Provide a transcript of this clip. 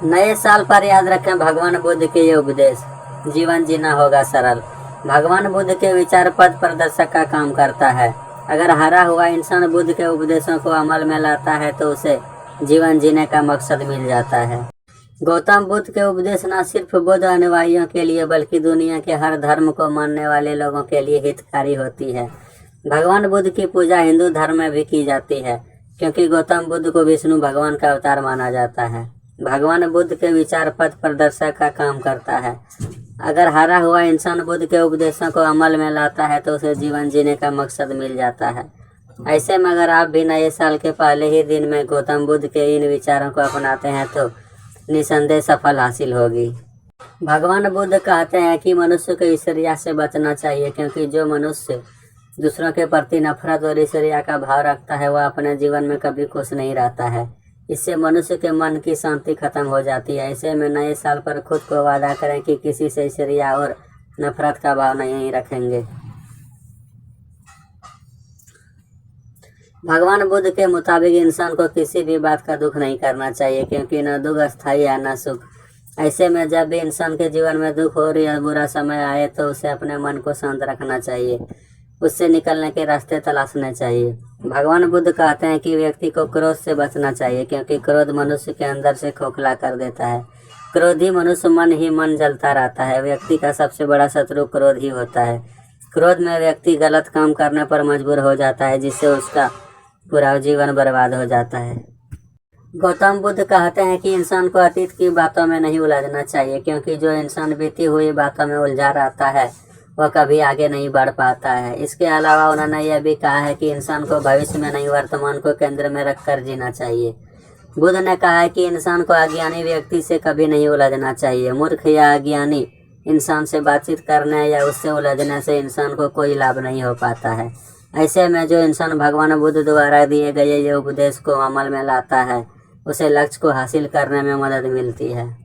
नए साल पर याद रखें भगवान बुद्ध के ये उपदेश, जीवन जीना होगा सरल। भगवान बुद्ध के विचार पथ प्रदर्शक का काम करता है। अगर हारा हुआ इंसान बुद्ध के उपदेशों को अमल में लाता है तो उसे जीवन जीने का मकसद मिल जाता है। गौतम बुद्ध के उपदेश न सिर्फ बुद्ध अनुयायियों के लिए बल्कि दुनिया के हर धर्म को मानने वाले लोगों के लिए हितकारी होती है। भगवान बुद्ध की पूजा हिंदू धर्म में भी की जाती है क्योंकि गौतम बुद्ध को विष्णु भगवान का अवतार माना जाता है। भगवान बुद्ध के विचार पथ प्रदर्शक का काम करता है। अगर हारा हुआ इंसान बुद्ध के उपदेशों को अमल में लाता है तो उसे जीवन जीने का मकसद मिल जाता है। ऐसे में अगर आप भी नए साल के पहले ही दिन में गौतम बुद्ध के इन विचारों को अपनाते हैं तो निसंदेह सफल हासिल होगी। भगवान बुद्ध कहते हैं कि मनुष्य को ईर्ष्या से बचना चाहिए क्योंकि जो मनुष्य दूसरों के प्रति नफरत और ईर्ष्या का भाव रखता है वह अपने जीवन में कभी खुश नहीं रहता है। इससे मनुष्य के मन की शांति खत्म हो जाती है। ऐसे में नए साल पर खुद को वादा करें कि किसी से ईर्ष्या और नफरत का भाव नहीं रखेंगे। भगवान बुद्ध के मुताबिक इंसान को किसी भी बात का दुख नहीं करना चाहिए क्योंकि न दुख अस्थायी है न सुख। ऐसे में जब भी इंसान के जीवन में दुख और या बुरा समय आए तो उसे अपने मन को शांत रखना चाहिए, उससे निकलने के रास्ते तलाशने चाहिए। भगवान बुद्ध कहते हैं कि व्यक्ति को क्रोध से बचना चाहिए क्योंकि क्रोध मनुष्य के अंदर से खोखला कर देता है। क्रोधी मनुष्य मन ही मन जलता रहता है। व्यक्ति का सबसे बड़ा शत्रु क्रोध ही होता है। क्रोध में व्यक्ति गलत काम करने पर मजबूर हो जाता है जिससे उसका पूरा जीवन बर्बाद हो जाता है। गौतम बुद्ध कहते हैं कि इंसान को अतीत की बातों में नहीं उलझना चाहिए क्योंकि जो इंसान बीती हुई बातों में उलझा रहता है वह कभी आगे नहीं बढ़ पाता है। इसके अलावा उन्होंने यह भी कहा है कि इंसान को भविष्य में नहीं वर्तमान को केंद्र में रखकर जीना चाहिए। बुद्ध ने कहा है कि इंसान को अज्ञानी व्यक्ति से कभी नहीं उलझना चाहिए। मूर्ख या अज्ञानी इंसान से बातचीत करने या उससे उलझने से इंसान को कोई लाभ नहीं हो पाता है। ऐसे में जो इंसान भगवान बुद्ध द्वारा दिए गए ये उपदेश को अमल में लाता है उसे लक्ष्य को हासिल करने में मदद मिलती है।